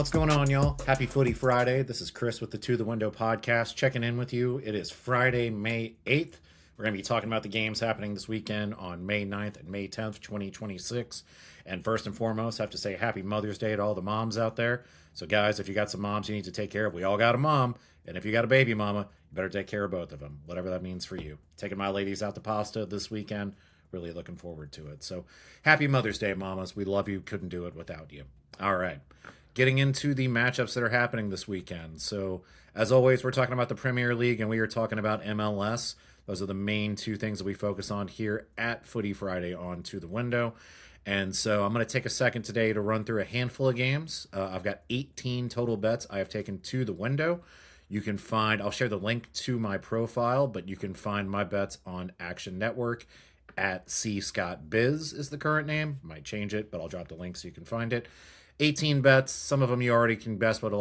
What's going on, y'all? Happy Footy Friday. This is Chris with the To The Window podcast checking in with you. It is Friday, May 8th. We're going to be talking about the games happening this weekend on May 9th and May 10th, 2026. And first and foremost, I have to say happy Mother's Day to all the moms out there. So, guys, if you got some moms you need to take care of, we all got a mom. And if you got a baby mama, you better take care of both of them, whatever that means for you. Taking my ladies out to pasta this weekend. Really looking forward to it. So, happy Mother's Day, mamas. We love you. Couldn't do it without you. All right. Getting into the matchups that are happening this weekend. So, as always, we're talking about the Premier League and we are talking about MLS. Those are the main two things that we focus on here at Footy Friday on To The Window. And so I'm going to take a second today to run through a handful of games. I've got 18 total bets I have taken to the window. You can find, I'll share the link to my profile, but you can find my bets on Action Network at C Scott Biz is the current name. Might change it, but I'll drop the link so you can find it. 18 bets. Some of them you already can guess what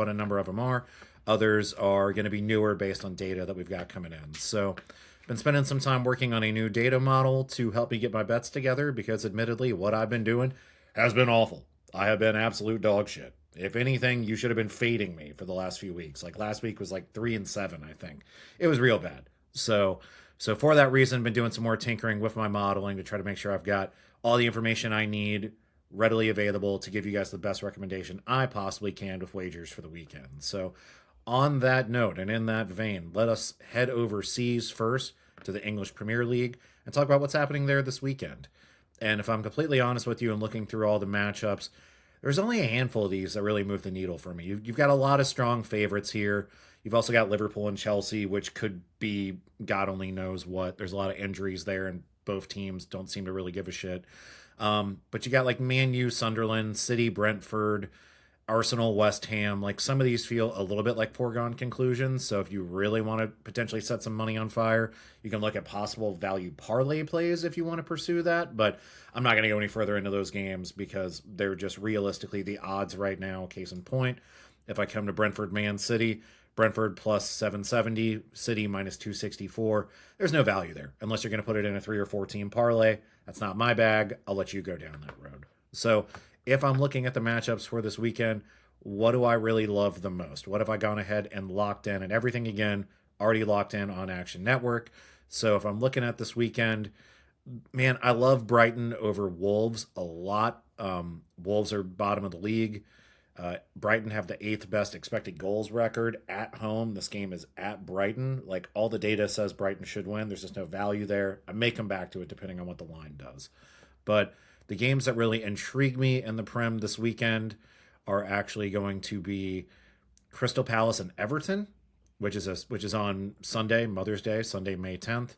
a number of them are. Others are going to be newer based on data that we've got coming in. So I've been spending some time working on a new data model to help me get my bets together because admittedly what I've been doing has been awful. I have been absolute dog shit. If anything, you should have been fading me for the last few weeks. Like last week was like 3-7, I think. It was real bad. So for that reason, been doing some more tinkering with my modeling to try to make sure I've got all the information I need readily available to give you guys the best recommendation I possibly can with wagers for the weekend. So on that note and in that vein, let us head overseas first to the English Premier League and talk about what's happening there this weekend. And if I'm completely honest with you and looking through all the matchups, there's only a handful of these that really move the needle for me. You've got a lot of strong favorites here. You've also got Liverpool and Chelsea, which could be God only knows what. There's a lot of injuries there, and both teams don't seem to really give a shit. But you got like Man U, Sunderland, City, Brentford, Arsenal, West Ham. Like some of these feel a little bit like foregone conclusions. So if you really want to potentially set some money on fire, you can look at possible value parlay plays if you want to pursue that. But I'm not going to go any further into those games because they're just realistically the odds right now. Case in point, if I come to Brentford, Man City, Brentford plus 770, City minus 264. There's no value there unless you're going to put it in a 3 or 4 team parlay. That's not my bag. I'll let you go down that road. So if I'm looking at the matchups for this weekend, what do I really love the most? What have I gone ahead and locked in? And everything, again, already locked in on Action Network. So if I'm looking at this weekend, man, I love Brighton over Wolves a lot. Wolves are bottom of the league. Brighton have the 8th best expected goals record at home. This game is at Brighton. Like all the data says Brighton should win. There's just no value there. I may come back to it depending on what the line does. But the games that really intrigue me in the Prem this weekend are actually going to be Crystal Palace and Everton, which is on Sunday, Mother's Day, Sunday, May 10th.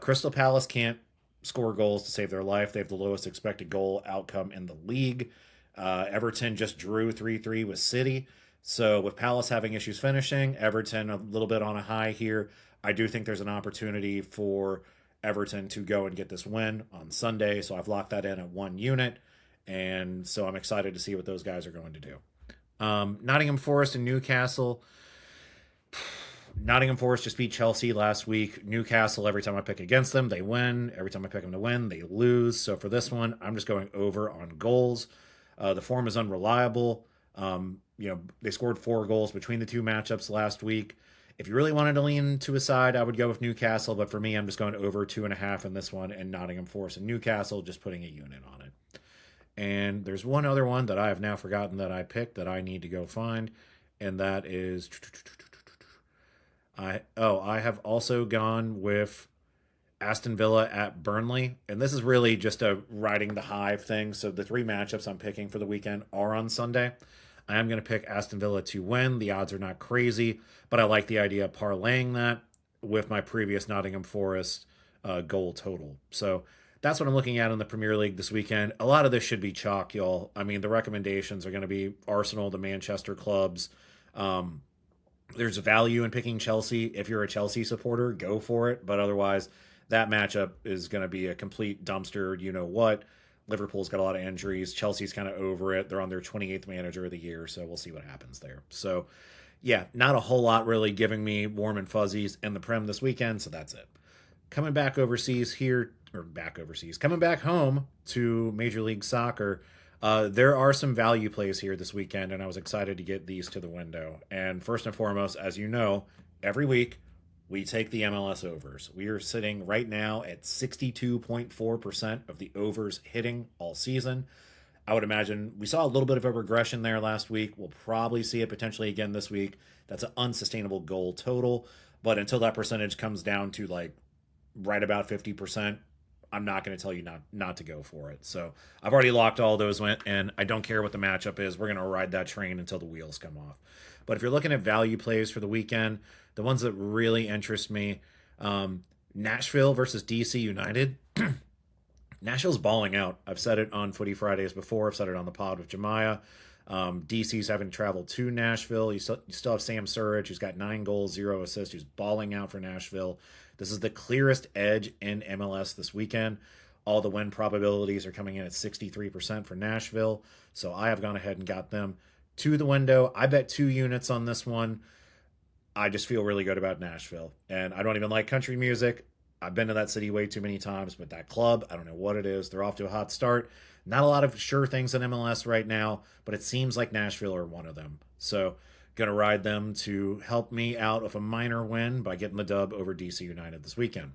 Crystal Palace can't score goals to save their life. They have the lowest expected goal outcome in the league. Everton just drew 3-3 with City. So with Palace having issues finishing, Everton a little bit on a high here. I do think there's an opportunity for Everton to go and get this win on Sunday. So I've locked that in at 1 unit. And so I'm excited to see what those guys are going to do. Nottingham Forest and Newcastle. Nottingham Forest just beat Chelsea last week. Newcastle, every time I pick against them, they win. Every time I pick them to win, they lose. So for this one, I'm just going over on goals. The form is unreliable. They scored 4 goals between the two matchups last week. If you really wanted to lean to a side, I would go with Newcastle. But for me, I'm just going over 2.5 in this one, and Nottingham Forest and Newcastle, just putting a unit on it. And there's one other one that I have now forgotten that I picked that I need to go find, and that is I have also gone with Aston Villa at Burnley, and this is really just a riding the hive thing. So the 3 matchups I'm picking for the weekend are on Sunday. I am going to pick Aston Villa to win. The odds are not crazy, but I like the idea of parlaying that with my previous Nottingham Forest goal total. So that's what I'm looking at in the Premier League this weekend. A lot of this should be chalk, y'all. I mean, the recommendations are going to be Arsenal, the Manchester clubs. There's value in picking Chelsea. If you're a Chelsea supporter, go for it. But otherwise, that matchup is going to be a complete dumpster. You know what? Liverpool's got a lot of injuries. Chelsea's kind of over it. They're on their 28th manager of the year, so we'll see what happens there. So, yeah, not a whole lot really giving me warm and fuzzies in the Prem this weekend, so that's it. Coming back overseas here, coming back home to Major League Soccer, There are some value plays here this weekend, and I was excited to get these to the window. And first and foremost, as you know, every week we take the MLS overs. We are sitting right now at 62.4% of the overs hitting all season. I would imagine we saw a little bit of a regression there last week. We'll probably see it potentially again this week. That's an unsustainable goal total. But until that percentage comes down to like right about 50%, I'm not going to tell you not to go for it. So I've already locked all those in, and I don't care what the matchup is. We're going to ride that train until the wheels come off. But if you're looking at value plays for the weekend, the ones that really interest me, Nashville versus DC United. Nashville's balling out. I've said it on Footy Fridays before. I've said it on the pod with Jemiah. DC's having traveled to Nashville. You still have Sam Surridge, who's got 9 goals, 0 assists, who's balling out for Nashville. This is the clearest edge in MLS this weekend. All the win probabilities are coming in at 63% for Nashville. So I have gone ahead and got them to the window. I bet 2 units on this one. I just feel really good about Nashville. And I don't even like country music. I've been to that city way too many times, but that club, I don't know what it is. They're off to a hot start. Not a lot of sure things in MLS right now, but it seems like Nashville are one of them. So, going to ride them to help me out of a minor win by getting the dub over DC United this weekend.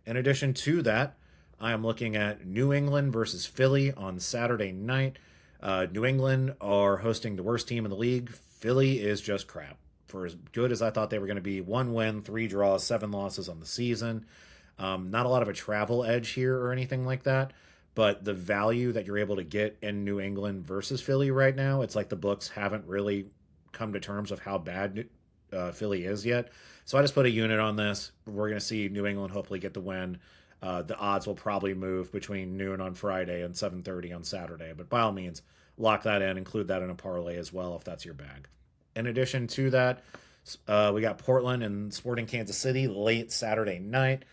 In addition to that, I am looking at New England versus Philly on Saturday night. New England are hosting the worst team in the league. Philly is just crap. For as good as I thought they were going to be, 1 win, 3 draws, 7 losses on the season. Not a lot of a travel edge here or anything like that, but the value that you're able to get in New England versus Philly right now, it's like the books haven't really come to terms of how bad Philly is yet. So I just put a unit on this. We're going to see New England hopefully get the win. The odds will probably move between noon on Friday and 7:30 on Saturday, but by all means, lock that in, include that in a parlay as well if that's your bag. In addition to that, we got Portland and Sporting Kansas City late Saturday night.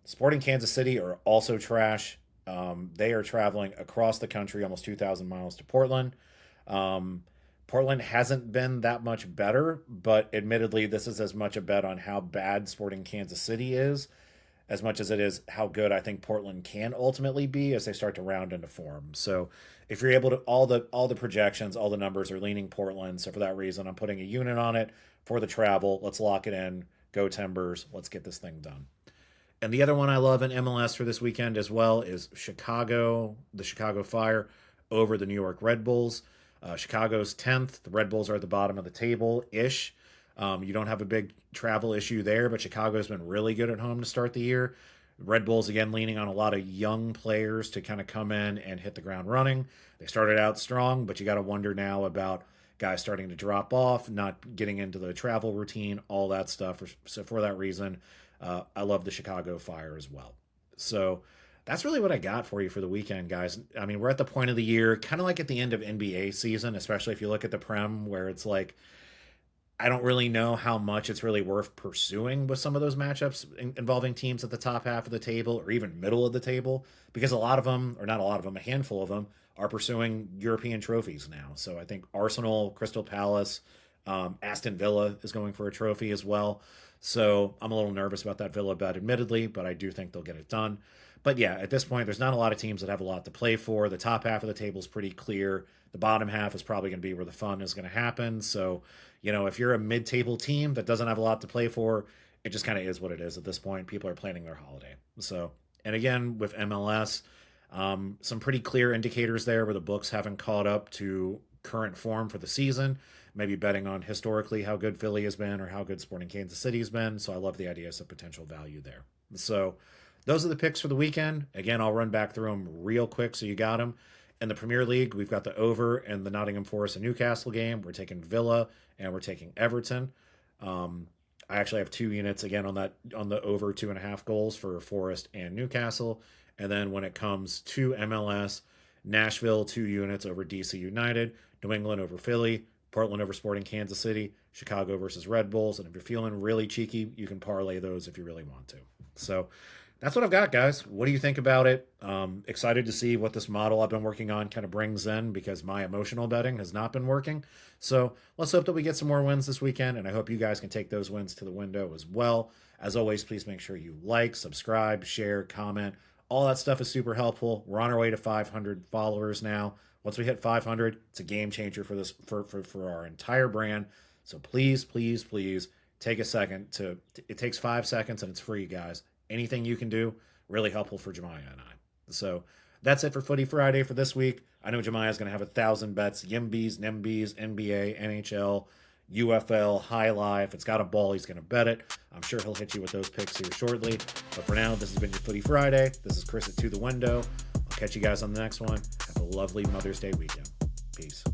Sporting Kansas City are also trash. They are traveling across the country, almost 2,000 miles to Portland. Portland hasn't been that much better, but admittedly, this is as much a bet on how bad Sporting Kansas City is, as much as it is how good I think Portland can ultimately be as they start to round into form. So if you're able to, all the projections, all the numbers are leaning Portland. So for that reason, I'm putting a unit on it for the travel. Let's lock it in. Go Timbers. Let's get this thing done. And the other one I love in MLS for this weekend as well is Chicago, the Chicago Fire over the New York Red Bulls. Chicago's 10th. The Red Bulls are at the bottom of the table-ish. You don't have a big travel issue there, but Chicago's been really good at home to start the year. Red Bulls, again, leaning on a lot of young players to kind of come in and hit the ground running. They started out strong, but you got to wonder now about guys starting to drop off, not getting into the travel routine, all that stuff. So for that reason, I love the Chicago Fire as well. So that's really what I got for you for the weekend, guys. I mean, we're at the point of the year, kind of like at the end of NBA season, especially if you look at the Prem, where it's like, I don't really know how much it's really worth pursuing with some of those matchups involving teams at the top half of the table or even middle of the table, because a lot of them, or not a lot of them, a handful of them, are pursuing European trophies now. So I think Arsenal, Crystal Palace, Aston Villa is going for a trophy as well. So I'm a little nervous about that Villa bet, admittedly, but I do think they'll get it done. But yeah, at this point, there's not a lot of teams that have a lot to play for. The top half of the table is pretty clear. The bottom half is probably going to be where the fun is going to happen. So, you know, if you're a mid-table team that doesn't have a lot to play for, it just kind of is what it is at this point. People are planning their holiday. So, and again, with MLS, some pretty clear indicators there where the books haven't caught up to current form for the season. Maybe betting on historically how good Philly has been or how good Sporting Kansas City has been. So I love the idea of some potential value there. So those are the picks for the weekend. Again, I'll run back through them real quick so you got them. In the Premier League, we've got the over in the Nottingham Forest and Newcastle game. We're taking Villa and we're taking Everton. I actually have 2 units again on the over 2.5 goals for Forest and Newcastle. And then when it comes to MLS, Nashville 2 units over DC United, New England over Philly, Portland over Sporting Kansas City, Chicago versus Red Bulls. And if you're feeling really cheeky, you can parlay those if you really want to. So that's what I've got, guys. What do you think about it? Excited to see what this model I've been working on kind of brings in, because my emotional betting has not been working. So let's hope that we get some more wins this weekend, and I hope you guys can take those wins to the window as well. As always, please make sure you like, subscribe, share, comment, All that stuff is super helpful. We're on our way to 500 followers now. Once we hit 500, it's a game changer for this for our entire brand. So please, please, please take a second to. It takes 5 seconds and it's free, guys. Anything you can do, really helpful for Jemiah and I. So that's it for Footy Friday for this week. I know Jemiah's going to have 1,000 bets: Yimbies, Nimbies, NBA, NHL, UFL, High Life. If it's got a ball, he's going to bet it. I'm sure he'll hit you with those picks here shortly. But for now, this has been your Footy Friday. This is Chris at To The Window. I'll catch you guys on the next one. Have a lovely Mother's Day weekend. Peace.